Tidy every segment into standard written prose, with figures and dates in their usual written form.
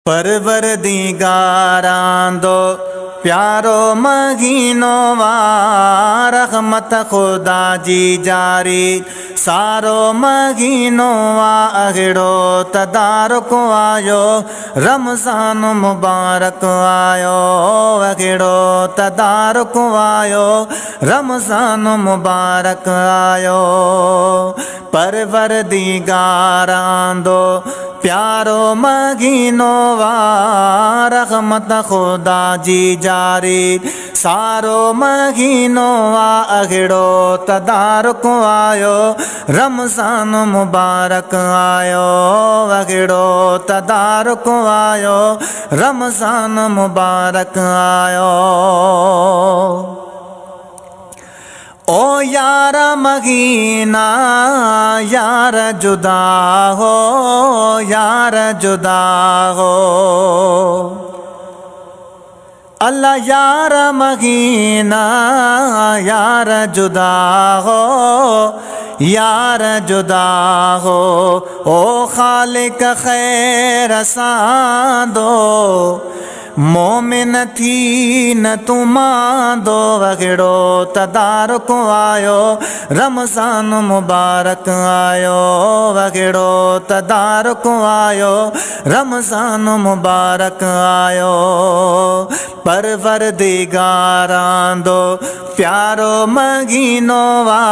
परवरदिगारां दो प्यारो महीनो वा रहमत खुदा जी जारी सारो महीनो वा अहिड़ो तदारुक आयो रमज़ान मुबारक आयो अहिड़ो तदारुक आयो रमज़ान मुबारक आयो परवरदिगारां दो प्यारो महीनो वा रहमत खुदा जी जारी सारो महीनो वा अहिड़ो तदारुक आयो रमज़ान मुबारक आयो अहिड़ो तदारुक आयो रमज़ान मुबारक आयो। ओ यार महीना यार जुदा हो यार जुदा हो अल्लाह यार महीना यार जुदा हो यार जुदा हो ओ खालिक खैर सादो मोमिन थी न तुमांदो अहिड़ो तदारुक आयो रमज़ान मुबारक आयो अहिड़ो तदारुक आयो रमज़ान मुबारक आयो परवरदिगारां दो प्यारो महीनो वा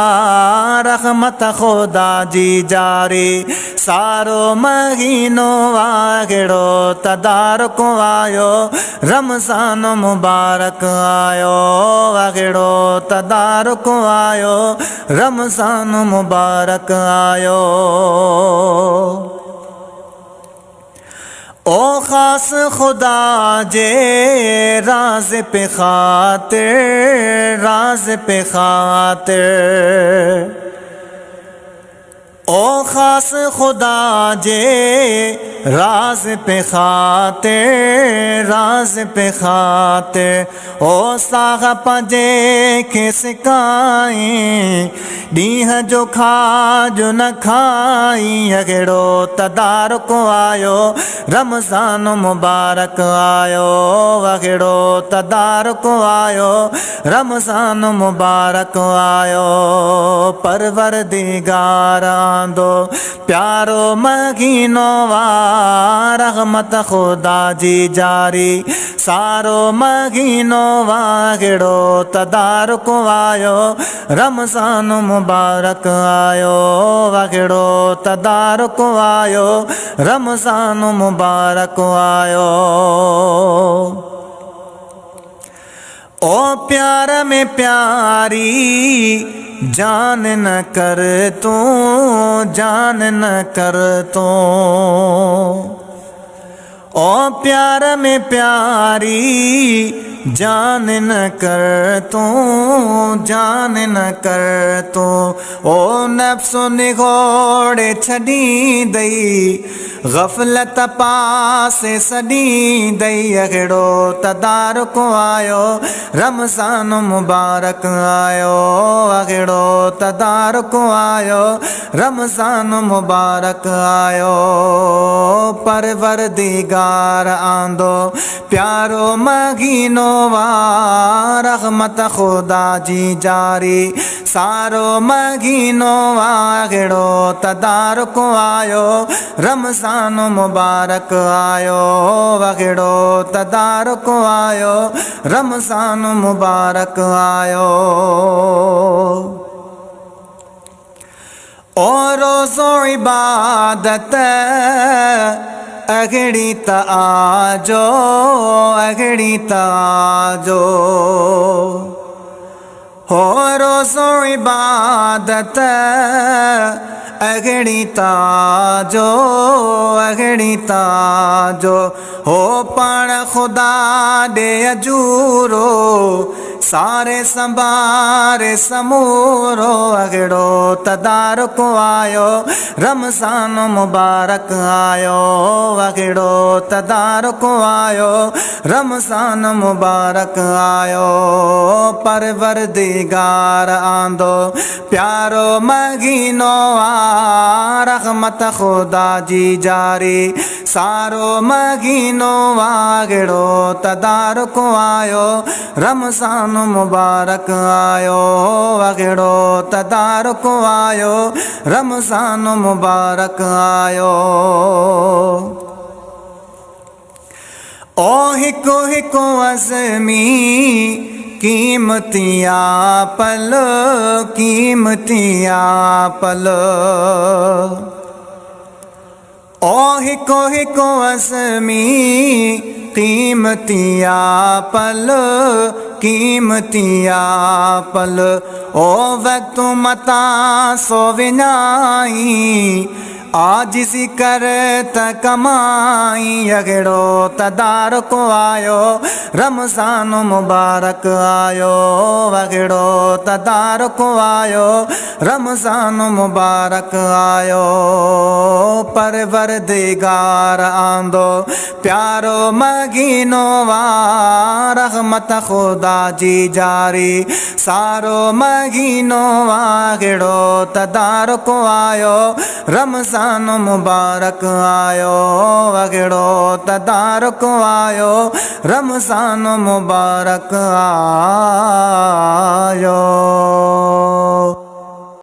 रहमत खुदा जी जारी सारो महीनो वा अहिड़ो तदारुक आयो रमज़ान मुबारक आयो अहिड़ो तदारुक आयो रमज़ान मुबारक आयो। ओ ख़ास खुदा जे राज पे खातिर राज पे खातिर ओ ख़ास खुदा जे राज पे खातिर राज पे खातिर ओ साहब जे खे सिकाई ॾींहं जो खाजो न खाई अहिड़ो तदारुक आयो रमज़ान मुबारक आयो अहिड़ो तदारुक आयो रमज़ान मुबारक आयो परवरदिगारां दो प्यारो महीनो वा रहमत खुदा जी जारी सारो महीनो वा अहिड़ो तदारुक आयो रमज़ान मुबारक आयो अहिड़ो तदारुक आयो रमज़ान मुबारक आयो। ओ प्यार में प्यारी जान न कर तू जान न कर तू ओ प्यार में प्यारी जान न कर तू जान न कर तू ओ नफ्स निगोड़े छड़ी दई गफलत पासे सड़ी दई अहिड़ो तदारुक आयो रमज़ान मुबारक आयो अहिड़ो तदारुक आयो रमज़ान मुबारक आयो परवरदिगारां दो प्यारो महीनो वा रहमत खुदा जी जारी सारो महीनो वा अहिड़ो तदारुक आयो रमज़ान मुबारक आयो अहिड़ो तदारुक आयो रमज़ान मुबारक आयो। ओ रोज़ो इबादत अहिड़ी त आजो अहिड़ी त आजो हो रोज़ो इबादत अहिड़ी त आजो अहिड़ी त आजो हो पाण खुदा ॾे अजूरो सारे संबारे समूरो अगड़ो तदारुक आयो रमज़ान मुबारक आयो अगड़ो तदारुक आयो रमज़ान मुबारक आयो परवरदिगार आंदो प्यारो महीनो आ रहमत खुदा जी जारी सारो महीनो आगड़ो तदारुक आयो रमज़ान मुबारक आयो अगड़ो तदारुक आयो रमज़ान मुबारक आयो ओ हिको हिको अज़मी कीमतिया पल कीमतिया पल ओ हिको हिको अज़मी कीमतिया पल कीमतिया पल ओ वक्त मता सो विनाई आज सी कर त कमाई अगड़ो तदारुक आयो रमज़ान मुबारक आयो अगड़ो तदारुक आयो रमज़ान मुबारक आयो परवरदिगार आंदो प्यारो महीनो आ रहमत खुदा जी जारी सारो महीनो आगड़ो तदारुक आयो रमज़ान मुबारक आयो अगड़ो तदारुक आयो रमज़ान मुबारक आयो।